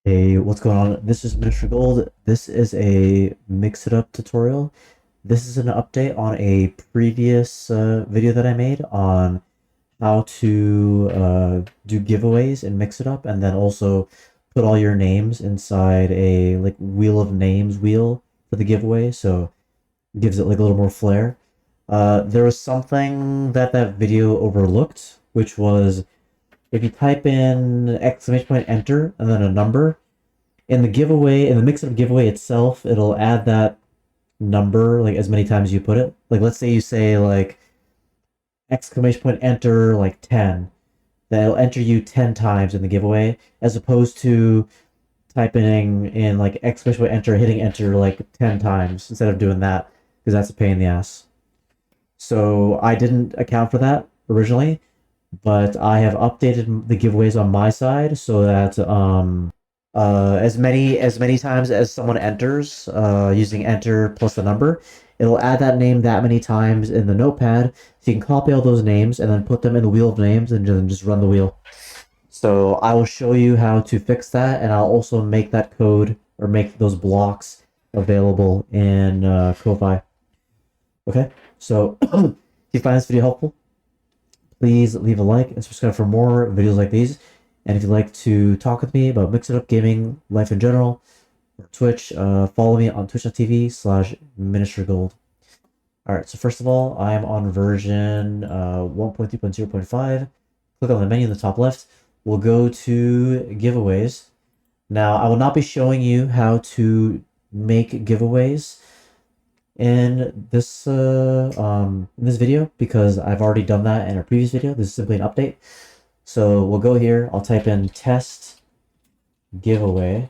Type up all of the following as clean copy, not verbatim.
Hey, what's going on? This is Mr. Gold. This is a mix it up tutorial. This is an update on a previous video that I made on how to do giveaways and mix it up, and then also put all your names inside a like wheel of names wheel for the giveaway, so it gives it like a little more flair. There was something that video overlooked, which was if you type in exclamation point enter and then a number in the giveaway, in the mix-up giveaway itself, it'll add that number like as many times as you put it. Like let's say you say like exclamation point enter like 10, then it'll enter you 10 times in the giveaway, as opposed to typing in like exclamation point enter, hitting enter like 10 times instead of doing that, because that's a pain in the ass. So I didn't account for that originally, but I have updated the giveaways on my side so that as many times as someone enters using enter plus the number, it'll add that name that many times in the notepad, so you can copy all those names and then put them in the wheel of names and then just run the wheel. So I will show you how to fix that, and I'll also make that code or make those blocks available in Ko-Fi. Okay, so if you find this video helpful, please leave a like and subscribe for more videos like these. And if you'd like to talk with me about Mix It Up Gaming, life in general, or Twitch, follow me on twitch.tv/MiniatureGold. Alright, so first of all, I'm on version 1.3.0.5. Click on the menu in the top left. We'll go to giveaways. Now, I will not be showing you how to make giveaways in this video, because I've already done that in a previous video. This is simply an update. So we'll go here. I'll type in test giveaway.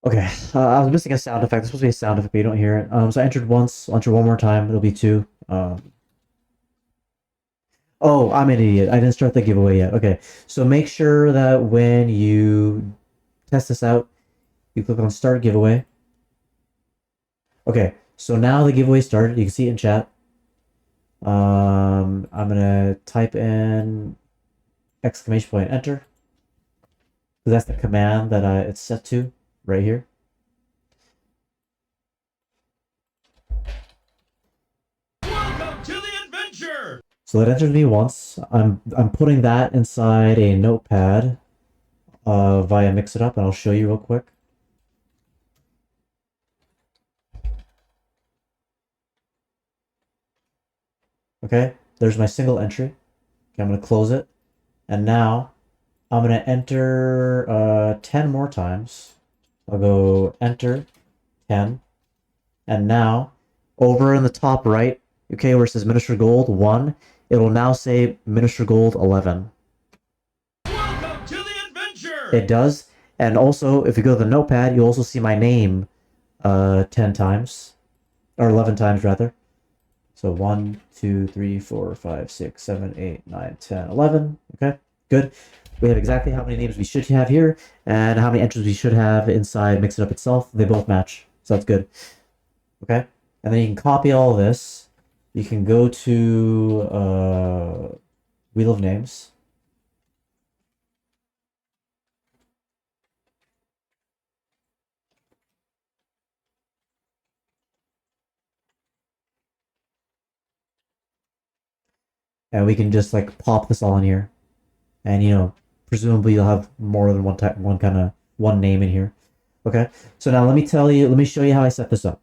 Okay, I was missing a sound effect. There's supposed to be a sound effect, but you don't hear it. So I entered once. I'll enter one more time. It'll be 2. Oh, I'm an idiot. I didn't start the giveaway yet. Okay, so make sure that when you test this out, you click on start giveaway. Okay, so now the giveaway started. You can see it in chat. I'm gonna type in exclamation point enter. That's the command that it's set to right here. Welcome to the adventure! So that entered me once. I'm putting that inside a notepad via Mix It Up, and I'll show you real quick. Okay, there's my single entry. Okay, I'm gonna close it, and now I'm gonna enter 10 more times. I'll go enter 10, and now over in the top right, okay, where it says Minister Gold 1, it will now say Minister Gold 11. Welcome to the adventure! It does, and also if you go to the notepad, you'll also see my name 10 times, or 11 times rather. So 1, 2, 3, 4, 5, 6, 7, 8, 9, 10, 11. Okay, good. We have exactly how many names we should have here and how many entries we should have inside Mix It Up itself. They both match, so that's good. Okay, and then you can copy all this. You can go to Wheel of Names. And we can just like pop this all in here. And presumably you'll have more than one name in here. Okay, so now let me show you how I set this up.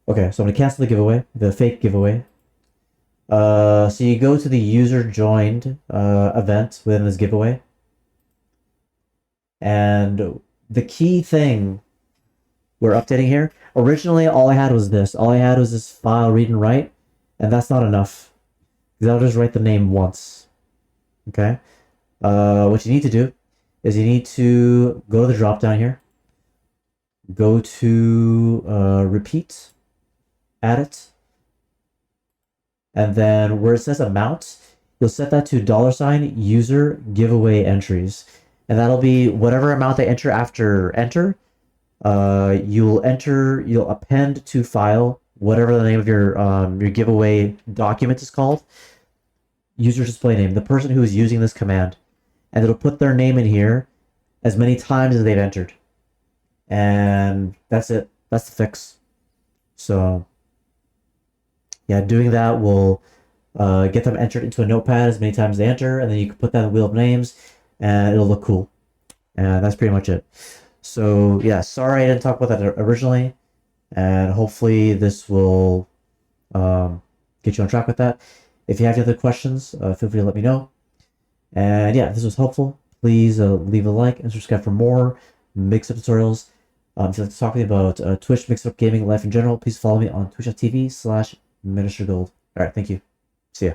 Okay, so I'm gonna cancel the giveaway, the fake giveaway. So you go to the user joined event within this giveaway. And the key thing we're updating here, originally all I had was this. All I had was this file read and write, and that's not enough. Because I'll just write the name once. Okay? What you need to do is you need to go to the drop down here, go to repeat, add it, and then where it says amount, you'll set that to $user giveaway entries, and that'll be whatever amount they enter after enter. You'll append to file whatever the name of your giveaway document is called, user display name, the person who is using this command, and it'll put their name in here, as many times as they've entered. And that's it. That's the fix. So yeah, doing that will get them entered into a notepad as many times as they enter, and then you can put that in the wheel of names, and it'll look cool. And that's pretty much it. So yeah, sorry I didn't talk about that originally, and hopefully this will get you on track with that. If you have any other questions, feel free to let me know. And yeah, if this was helpful, please leave a like and subscribe for more mix-up tutorials. If you'd like to talk to me about Twitch, mix-up gaming, life in general, please follow me on twitch.tv/MiniatureGold. All right, thank you. See ya.